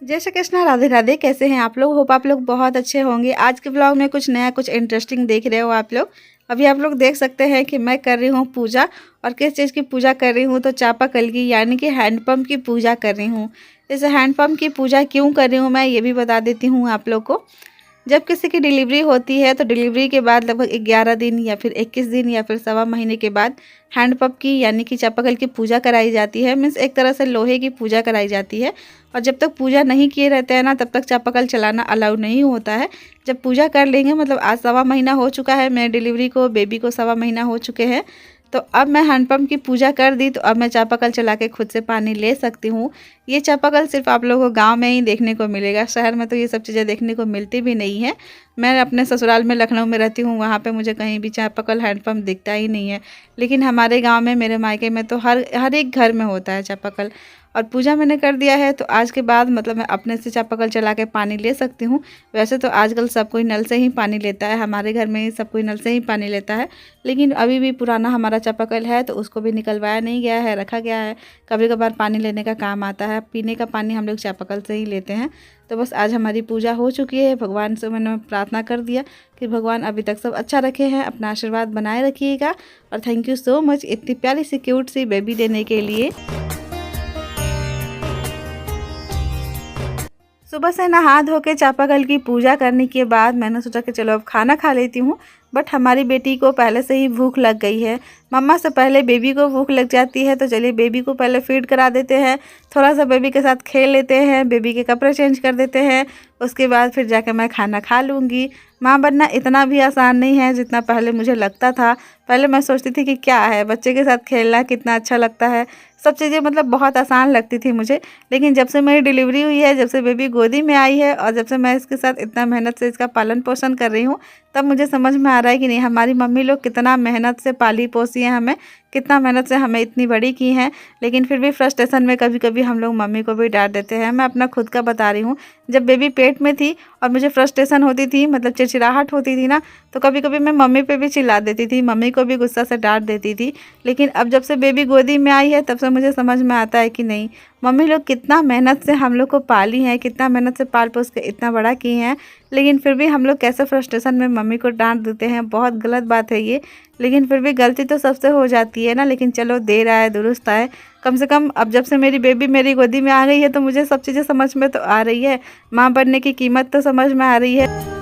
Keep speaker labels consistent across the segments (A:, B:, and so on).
A: जय श्री कृष्णा, राधे राधे। कैसे हैं आप लोग? होप आप लोग बहुत अच्छे होंगे। आज के ब्लॉग में कुछ नया कुछ इंटरेस्टिंग देख रहे हो आप लोग। अभी आप लोग देख सकते हैं कि मैं कर रही हूँ पूजा। और किस चीज़ की पूजा कर रही हूँ? तो चापाकल की, यानी कि हैंडपम्प की पूजा कर रही हूँ। इस हैंडपम्प की पूजा क्यों कर रही हूँ मैं ये भी बता देती हूँ आप लोग को। जब किसी की डिलीवरी होती है तो डिलीवरी के बाद लगभग 11 दिन या फिर 21 दिन या फिर सवा महीने के बाद हैंडपंप की, यानी कि चापाकल की पूजा कराई जाती है। मीन्स एक तरह से लोहे की पूजा कराई जाती है। और जब तक पूजा नहीं किए रहते हैं ना, तब तक चापाकल चलाना अलाउ नहीं होता है। जब पूजा कर लेंगे, मतलब आज सवा महीना हो चुका है मेरे डिलीवरी को, बेबी को सवा महीना हो चुके हैं। तो अब मैं हैंडपम्प की पूजा कर दी, तो अब मैं चापाकल चला के खुद से पानी ले सकती हूँ। ये चापाकल सिर्फ आप लोगों को गांव में ही देखने को मिलेगा, शहर में तो ये सब चीज़ें देखने को मिलती भी नहीं है। मैं अपने ससुराल में लखनऊ में रहती हूँ, वहाँ पे मुझे कहीं भी चापाकल हैंडपम्प दिखता ही नहीं है। लेकिन हमारे गांव में, मेरे मायके में तो हर एक घर में होता है चापाकल। और पूजा मैंने कर दिया है, तो आज के बाद मतलब मैं अपने से चापाकल चला के पानी ले सकती हूँ। वैसे तो आजकल सब कोई नल से ही पानी लेता है, हमारे घर में ही सब कोई नल से ही पानी लेता है। लेकिन अभी भी पुराना हमारा चापाकल है, तो उसको भी निकलवाया नहीं गया है, रखा गया है। कभी कभार पानी लेने का काम आता है। पीने का पानी हम लोग चापाकल से ही लेते हैं। तो बस आज हमारी पूजा हो चुकी है। भगवान से मैंने प्रार्थना कर दिया कि भगवान अभी तक सब अच्छा रखे हैं, अपना आशीर्वाद बनाए रखिएगा। और थैंक यू सो मच इतनी प्यारी सी क्यूट सी बेबी देने के लिए। सुबह से नहा धो के चापाकल की पूजा करने के बाद मैंने सोचा कि चलो अब खाना खा लेती हूँ। बट हमारी बेटी को पहले से ही भूख लग गई है। मम्मा से पहले बेबी को भूख लग जाती है, तो चलिए बेबी को पहले फीड करा देते हैं, थोड़ा सा बेबी के साथ खेल लेते हैं, बेबी के कपड़े चेंज कर देते हैं। उसके बाद फिर जाकर मैं खाना खा लूँगी। माँ बनना इतना भी आसान नहीं है जितना पहले मुझे लगता था। पहले मैं सोचती थी कि क्या है, बच्चे के साथ खेलना कितना अच्छा लगता है, सब चीज़ें मतलब बहुत आसान लगती थी मुझे। लेकिन जब से मेरी डिलीवरी हुई है, जब से बेबी गोदी में आई है और जब से मैं इसके साथ इतना मेहनत से इसका पालन पोषण कर रही हूँ, तब मुझे समझ में आ रहा है कि नहीं, हमारी मम्मी लोग कितना मेहनत से पाली पोसी हैं हमें, कितना मेहनत से हमें इतनी बड़ी की हैं। लेकिन फिर भी फ्रस्ट्रेशन में कभी कभी हम लोग मम्मी को भी डांट देते हैं। मैं अपना खुद का बता रही हूँ। जब बेबी पेट में थी और मुझे फ्रस्ट्रेशन होती थी, मतलब चिड़चिड़ाहट होती थी ना, तो कभी कभी मैं मम्मी पे भी चिल्ला देती थी, मम्मी को भी गुस्सा से डांट देती थी। लेकिन अब जब से बेबी गोदी में आई है, तब से मुझे समझ में आता है कि नहीं, मम्मी लोग कितना मेहनत से हम लोग को पाली हैं, कितना मेहनत से पाल पोस के इतना बड़ा की हैं। लेकिन फिर भी हम लोग कैसे फ्रस्ट्रेशन में मम्मी को डांट देते हैं, बहुत गलत बात है ये। लेकिन फिर भी गलती तो सबसे हो जाती है ना। लेकिन चलो, देर आए दुरुस्त आए। कम से कम अब जब से मेरी बेबी मेरी गोदी में आ गई है, तो मुझे सब चीज़ें समझ में तो आ रही है, माँ बनने की कीमत तो समझ में आ रही है।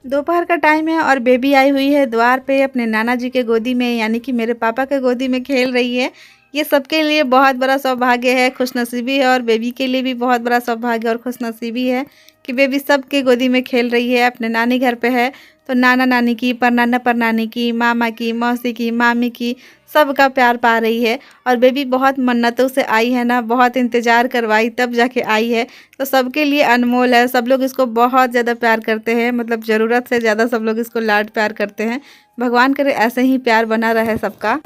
A: दोपहर का टाइम है और बेबी आई हुई है द्वार पे अपने नाना जी के गोदी में, यानी कि मेरे पापा के गोदी में खेल रही है। ये सबके लिए बहुत बड़ा सौभाग्य है, खुशनसीबी है। और बेबी के लिए भी बहुत बड़ा सौभाग्य और खुशनसीबी है कि बेबी सबके गोदी में खेल रही है। अपने नानी घर पे है, तो नाना नानी की, परनाना परनानी की, मामा की, मौसी की, मामी की, सबका प्यार पा रही है। और बेबी बहुत मन्नतों से आई है ना, बहुत इंतज़ार करवाई तब जाके आई है। तो सबके लिए अनमोल है। सब लोग इसको बहुत ज़्यादा प्यार करते हैं, मतलब ज़रूरत से ज़्यादा सब लोग इसको लाड प्यार करते हैं। भगवान करे ऐसे ही प्यार बना रहे सबका।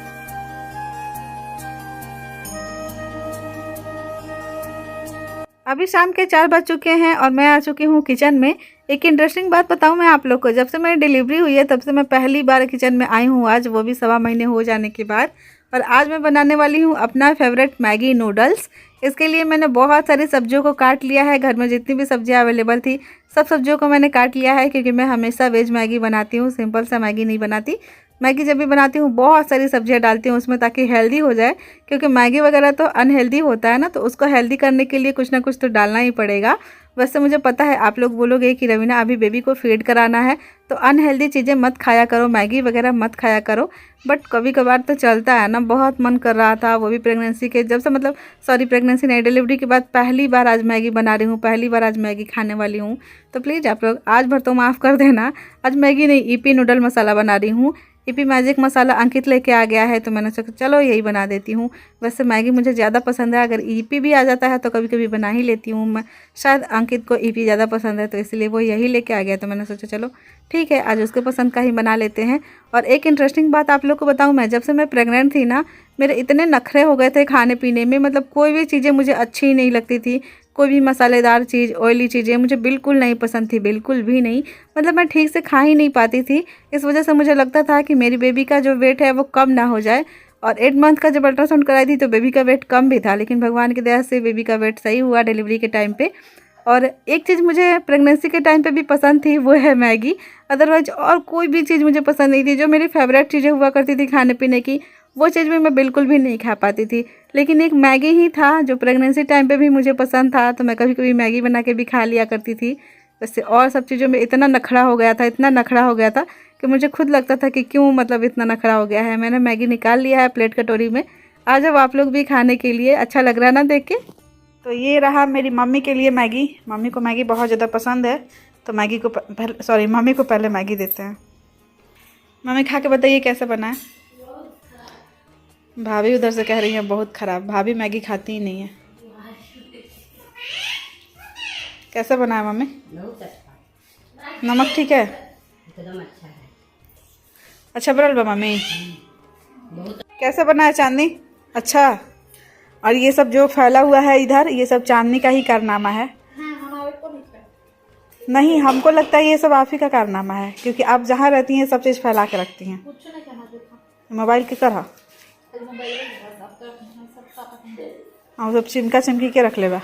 A: अभी शाम के 4 बज चुके हैं और मैं आ चुकी हूँ किचन में। एक इंटरेस्टिंग बात बताऊँ मैं आप लोग को, जब से मेरी डिलीवरी हुई है तब से मैं पहली बार किचन में आई हूँ आज, वो भी सवा महीने हो जाने के बाद। और आज मैं बनाने वाली हूँ अपना फेवरेट मैगी नूडल्स। इसके लिए मैंने बहुत सारी सब्जियों को काट लिया है। घर में जितनी भी सब्जियाँ अवेलेबल थी, सब सब्जियों को मैंने काट लिया है, क्योंकि मैं हमेशा वेज मैगी बनाती हूँ, सिंपल सा मैगी नहीं बनाती। मैगी जब भी बनाती हूँ बहुत सारी सब्जियाँ डालती हूँ उसमें, ताकि हेल्दी हो जाए। क्योंकि मैगी वगैरह तो अनहेल्दी होता है ना, तो उसको हेल्दी करने के लिए कुछ ना कुछ तो डालना ही पड़ेगा। वैसे मुझे पता है आप लोग बोलोगे कि रवीना अभी बेबी को फीड कराना है, तो अनहेल्दी चीज़ें मत खाया करो, मैगी वगैरह मत खाया करो। बट कभी कभार तो चलता है ना, बहुत मन कर रहा था, वो भी प्रेगनेंसी के जब से, मतलब सॉरी प्रेगनेंसी नहीं, डिलीवरी के बाद पहली बार आज मैगी बना रही हूँ, पहली बार आज मैगी खाने वाली हूँ। तो प्लीज़ आप लोग आज भर तो माफ़ कर देना। आज मैगी नहीं, ईपी नूडल मसाला बना रही हूँ। ईपी मैजिक मसाला अंकित लेके आ गया है, तो मैंने सोचा चलो यही बना देती हूँ। वैसे मैगी मुझे ज़्यादा पसंद है, अगर ईपी भी आ जाता है तो कभी कभी बना ही लेती हूँ मैं। शायद अंकित को ईपी ज़्यादा पसंद है, तो इसलिए वो यही लेके आ गया, तो मैंने सोचा चलो ठीक है, आज उसके पसंद का ही बना लेते हैं। और एक इंटरेस्टिंग बात आप लोग को बताऊँ, मैं जब से मैं प्रेग्नेंट थी ना, मेरे इतने नखरे हो गए थे खाने पीने में, मतलब कोई भी चीज़ें मुझे अच्छी ही नहीं लगती थी। कोई भी मसालेदार चीज़, ऑयली चीज़ें मुझे बिल्कुल नहीं पसंद थी, बिल्कुल भी नहीं। मतलब मैं ठीक से खा ही नहीं पाती थी। इस वजह से मुझे लगता था कि मेरी बेबी का जो वेट है वो कम ना हो जाए। और 8 मंथ का जब अल्ट्रासाउंड कराई थी तो बेबी का वेट कम भी था, लेकिन भगवान की दया से बेबी का वेट सही हुआ डिलीवरी के टाइम पे। और एक चीज़ मुझे प्रेगनेंसी के टाइम पे भी पसंद थी, वो है मैगी। अदरवाइज और कोई भी चीज़ मुझे पसंद नहीं थी। जो मेरी फेवरेट चीज़ें हुआ करती थी खाने पीने की, वो चीज़ भी मैं बिल्कुल भी नहीं खा पाती थी। लेकिन एक मैगी ही था जो प्रेगनेंसी टाइम पे भी मुझे पसंद था, तो मैं कभी कभी मैगी बना के भी खा लिया करती थी। वैसे और सब चीज़ों में इतना नखरा हो गया था, इतना नखरा हो गया था कि मुझे खुद लगता था कि क्यों मतलब इतना नखरा हो गया है। मैंने मैगी निकाल लिया है प्लेट कटोरी में। आ जाओ आप लोग भी खाने के लिए, अच्छा लग रहा है ना देख के। तो ये रहा मेरी मम्मी के लिए मैगी। मम्मी को मैगी बहुत ज़्यादा पसंद है, तो मैगी को मम्मी को पहले मैगी देते हैं। मम्मी खा के बताइए कैसा बना है। भाभी उधर से कह रही है बहुत ख़राब, भाभी मैगी खाती ही नहीं है। कैसा बना है मम्मी? नमक ठीक है?
B: एकदम अच्छा है।
A: अच्छा बनल बा मम्मी? कैसा बना है चांदनी? अच्छा। और ये सब जो फैला हुआ है इधर, ये सब चांदनी का ही कारनामा है। नहीं, हमको लगता है ये सब आप ही का कारनामा है, क्योंकि आप जहाँ रहती हैं सब चीज़ फैला के रखती हैं। मोबाइल के कर हाँ, सब चिमका चिमकी के रख ले बा।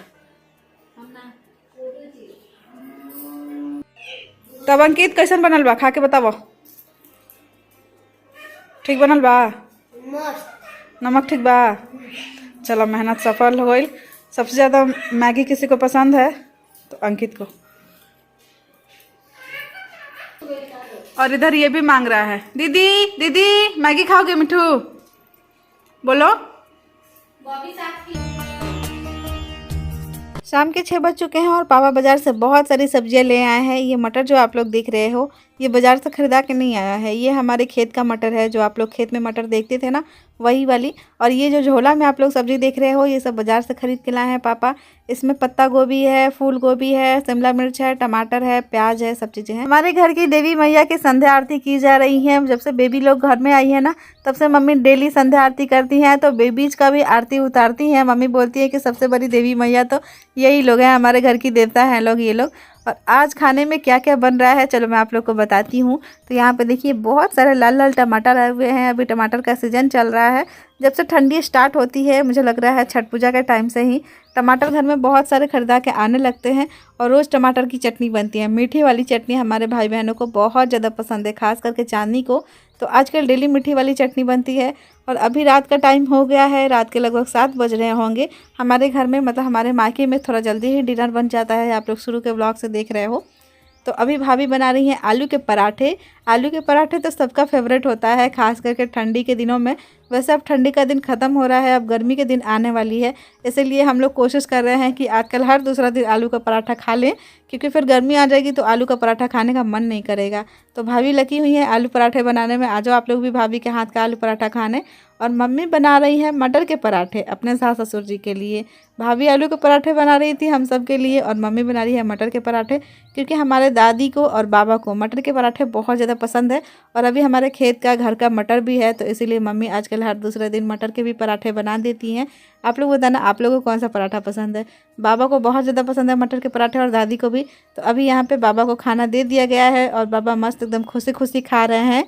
A: तब अंकित कैसन बनल बा, खा के बताबो। ठीक बनल बा? नमक ठीक बा? चलो मेहनत सफल हो गई। सबसे ज़्यादा मैगी किसी को पसंद है तो अंकित को। और इधर ये भी मांग रहा है, दीदी दीदी मैगी खाओगे मिठू? बोलो। शाम के 6 बज चुके हैं और पापा बाज़ार से बहुत सारी सब्जियां ले आए हैं। ये मटर जो आप लोग देख रहे हो, ये बाज़ार से ख़रीदा के नहीं आया है, ये हमारे खेत का मटर है। जो आप लोग खेत में मटर देखते थे ना, वही वाली। और ये जो झोला में आप लोग सब्ज़ी देख रहे हो, ये सब बाज़ार से ख़रीद के लाए हैं पापा। इसमें पत्ता गोभी है, फूल गोभी है, शिमला मिर्च है, टमाटर है, प्याज है, सब चीज़ें हैं। हमारे घर की देवी मैया की संध्या आरती की जा रही है। जब से बेबी लोग घर में आई है ना, तब से मम्मी डेली संध्या आरती करती हैं, तो बेबीज का भी आरती उतारती हैं। मम्मी बोलती है कि सबसे बड़ी देवी मैया तो यही लोग हैं, हमारे घर की देवता हैं लोग ये लोग। और आज खाने में क्या क्या बन रहा है चलो मैं आप लोग को बताती हूँ। तो यहाँ पे देखिए बहुत सारे लाल लाल टमाटर आए हुए हैं। अभी टमाटर का सीज़न चल रहा है। जब से ठंडी स्टार्ट होती है, मुझे लग रहा है छठ पूजा के टाइम से ही टमाटर घर में बहुत सारे खरीदा के आने लगते हैं। और रोज़ टमाटर की चटनी बनती है। मीठी वाली चटनी हमारे भाई बहनों को बहुत ज़्यादा पसंद है, खास करके चांदनी को। तो आजकल डेली मीठी वाली चटनी बनती है। और अभी रात का टाइम हो गया है, रात के लगभग 7 बज रहे होंगे। हमारे घर में मतलब हमारे मायके में थोड़ा जल्दी ही डिनर बन जाता है, आप लोग शुरू के ब्लॉग से देख रहे हो। तो अभी भाभी बना रही हैं आलू के पराठे। आलू के पराठे तो सबका फेवरेट होता है, खास करके ठंडी के दिनों में। वैसे अब ठंडी का दिन ख़त्म हो रहा है, अब गर्मी के दिन आने वाली है। इसीलिए हम लोग कोशिश कर रहे हैं कि आजकल हर दूसरा दिन आलू का पराठा खा लें, क्योंकि फिर गर्मी आ जाएगी तो आलू का पराठा खाने का मन नहीं करेगा। तो भाभी लगी हुई है आलू पराठे बनाने में। आ जाओ आप लोग भी भाभी के हाथ का आलू पराठा खाने। और मम्मी बना रही है मटर के पराठे अपने सास ससुर जी के लिए। भाभी आलू के पराठे बना रही थी हम सब के लिए, और मम्मी बना रही है मटर के पराठे, क्योंकि हमारे दादी को और बाबा को मटर के पराठे बहुत ज़्यादा पसंद है। और अभी हमारे खेत का घर का मटर भी है, तो इसीलिए मम्मी आजकल हर दूसरे दिन मटर के भी पराठे बना देती हैं। आप लोग बताना आप लोगों को कौन सा पराठा पसंद है। बाबा को बहुत ज़्यादा पसंद है मटर के पराठे, और दादी को भी। तो अभी यहाँ पे बाबा को खाना दे दिया गया है और बाबा मस्त एकदम खुशी खुशी खा रहे हैं।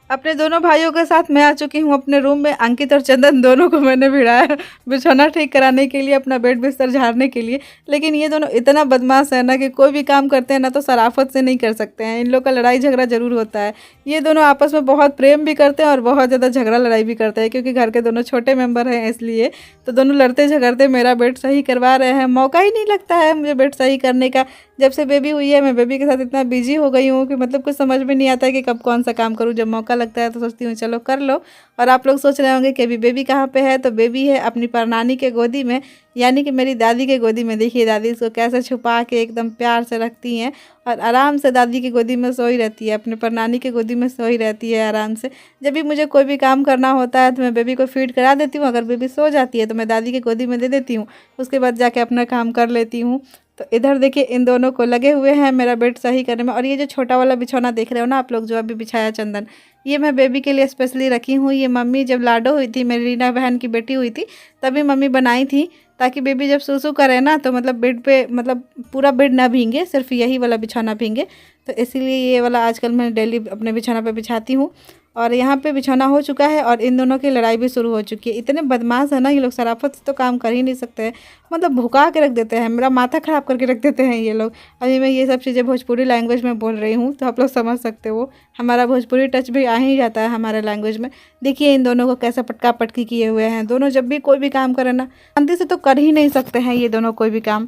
A: अपने दोनों भाइयों के साथ मैं आ चुकी हूँ अपने रूम में। अंकित और चंदन दोनों को मैंने भिड़ाया बिछौना ठीक कराने के लिए, अपना बेड बिस्तर झाड़ने के लिए। लेकिन ये दोनों इतना बदमाश है ना कि कोई भी काम करते हैं ना तो शराफत से नहीं कर सकते हैं। इन लोग का लड़ाई झगड़ा जरूर होता है। ये दोनों आपस में बहुत प्रेम भी करते हैं और बहुत ज़्यादा झगड़ा लड़ाई भी करते हैं, क्योंकि घर के दोनों छोटे मेंबर हैं इसलिए। तो दोनों लड़ते झगड़ते मेरा बेड सही करवा रहे हैं। मौका ही नहीं लगता है मुझे बेड सही करने का। जब से बेबी हुई है मैं बेबी के साथ इतना बिजी हो गई हूँ कि मतलब कुछ समझ में नहीं आता है कि कब कौन सा काम करूँ। जब मौका लगता है तो सोचती हूँ चलो कर लो। और आप लोग सोच रहे होंगे कि अभी बेबी कहाँ पे है, तो बेबी है अपनी परनानी के गोदी में, यानी कि मेरी दादी के गोदी में। देखिए दादी इसको कैसे छुपा के एकदम प्यार से रखती हैं और आराम से दादी की गोदी में सोई रहती है, अपने परनानी के गोदी में सोई रहती है आराम से। जब भी मुझे कोई भी काम करना होता है तो मैं बेबी को फीड करा देती हूँ। अगर बेबी सो जाती है तो मैं दादी की गोदी में दे देती हूँ, उसके बाद जाके अपना काम कर लेती हूँ। तो इधर देखिए इन दोनों को लगे हुए हैं मेरा बेड सही करने में। और ये जो छोटा वाला बिछौना देख रहे हो ना आप लोग, जो अभी बिछाया चंदन, ये मैं बेबी के लिए स्पेशली रखी हूँ। ये मम्मी जब लाडो हुई थी, मेरी रीना बहन की बेटी हुई थी, तभी मम्मी बनाई थी। ताकि बेबी जब सूसू करे ना तो मतलब बेड पे मतलब पूरा बेड ना भींगे, सिर्फ यही वाला बिछाना भींगे। तो इसीलिए ये वाला आजकल मैं डेली अपने बिछाना पे बिछाती हूँ। और यहाँ पे बिछौना हो चुका है और इन दोनों की लड़ाई भी शुरू हो चुकी है। इतने बदमाश है ना ये लोग, शराफत से तो काम कर ही नहीं सकते हैं, मतलब भुका के रख देते हैं, मेरा माथा ख़राब करके रख देते हैं ये लोग। अभी मैं ये सब चीज़ें भोजपुरी लैंग्वेज में बोल रही हूँ तो आप लोग समझ सकते हो, हमारा भोजपुरी टच भी आ ही जाता है हमारे लैंग्वेज में। देखिए इन दोनों को कैसे पटका पटकी किए हुए हैं। दोनों जब भी कोई भी काम करें ना शांति से तो कर ही नहीं सकते हैं ये दोनों कोई भी काम।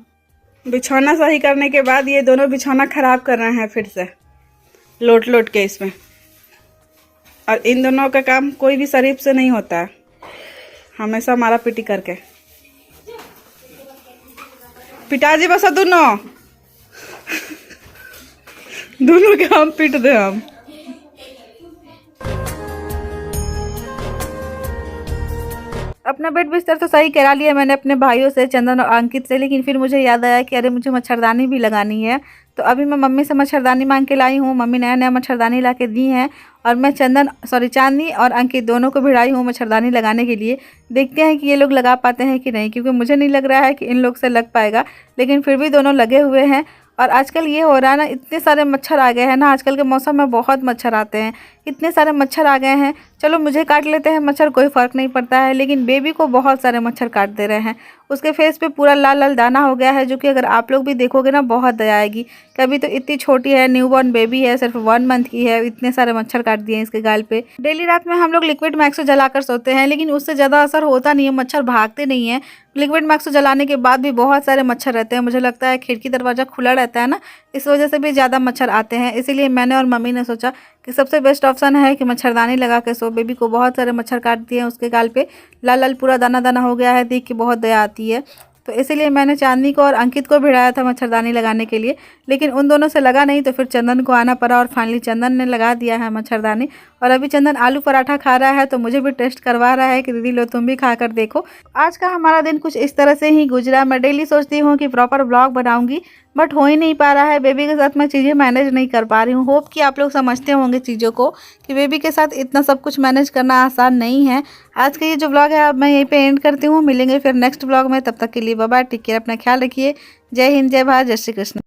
A: बिछौना सही करने के बाद ये दोनों बिछौना ख़राब कर रहे हैं फिर से लोट लोट के इसमें। और इन दोनों का काम कोई भी शरीफ से नहीं होता है, हमेशा मारा पीटी करके। पिताजी बस दोनों दोनों के हम पीट दे हम। अपना बेड बिस्तर तो सही करा लिया मैंने अपने भाइयों से, चंदन और अंकित से, लेकिन फिर मुझे याद आया कि अरे मुझे मच्छरदानी भी लगानी है। तो अभी मैं मम्मी से मच्छरदानी मांग के लाई हूँ। मम्मी नया नया मच्छरदानी ला के दी हैं और मैं चांदनी और अंकित दोनों को भिड़ाई हूँ मच्छरदानी लगाने के लिए। देखते हैं कि ये लोग लगा पाते हैं कि नहीं, क्योंकि मुझे नहीं लग रहा है कि इन लोग से लग पाएगा, लेकिन फिर भी दोनों लगे हुए हैं। और आजकल ये हो रहा है ना, इतने सारे मच्छर आ गए हैं ना, आजकल के मौसम में बहुत मच्छर आते हैं, इतने सारे मच्छर आ गए हैं। चलो मुझे काट लेते हैं मच्छर, कोई फ़र्क नहीं पड़ता है, लेकिन बेबी को बहुत सारे मच्छर काट दे रहे हैं। उसके फेस पे पूरा लाल लाल दाना हो गया है, जो कि अगर आप लोग भी देखोगे ना बहुत दया आएगी। कभी तो इतनी छोटी है, न्यूबॉर्न बेबी है, सिर्फ 1 मंथ की है, इतने सारे मच्छर काट दिए हैं इसके गाल पे। डेली रात में हम लोग लिक्विड मैक्सो जलाकर सोते हैं, लेकिन उससे ज़्यादा असर होता नहीं है, मच्छर भागते नहीं है। लिक्विड मैक्सो जलाने के बाद भी बहुत सारे मच्छर रहते हैं। मुझे लगता है खिड़की दरवाज़ा खुला रहता है ना, इस वजह से भी ज़्यादा मच्छर आते हैं। इसीलिए मैंने और मम्मी ने सोचा कि सबसे बेस्ट ऑप्शन है कि मच्छरदानी लगा के सो। बेबी को बहुत सारे मच्छर काट दिए हैं, उसके गाल पे लाल लाल पूरा दाना दाना हो गया है, देख के बहुत दया आती है। तो इसीलिए मैंने चांदनी को और अंकित को भिड़ाया था मच्छरदानी लगाने के लिए, लेकिन उन दोनों से लगा नहीं, तो फिर चंदन को आना पड़ा और फाइनली चंदन ने लगा दिया है मच्छरदानी। और अभी चंदन आलू पराठा खा रहा है, तो मुझे भी टेस्ट करवा रहा है कि दीदी लो तुम भी खा कर देखो। आज का हमारा दिन कुछ इस तरह से ही गुजरा। मैं डेली सोचती हूँ कि प्रॉपर ब्लॉग बनाऊंगी, बट हो ही नहीं पा रहा है। बेबी के साथ मैं चीज़ें मैनेज नहीं कर पा रही हूँ। होप कि आप लोग समझते होंगे चीज़ों को कि बेबी के साथ इतना सब कुछ मैनेज करना आसान नहीं है। आज का ये जो ब्लॉग है अब मैं यहीं पे एंड करती हूँ। मिलेंगे फिर नेक्स्ट ब्लॉग में, तब तक के लिए बाय बाय, टेक केयर, अपना ख्याल रखिए। जय हिंद, जय भारत, जय श्री कृष्ण।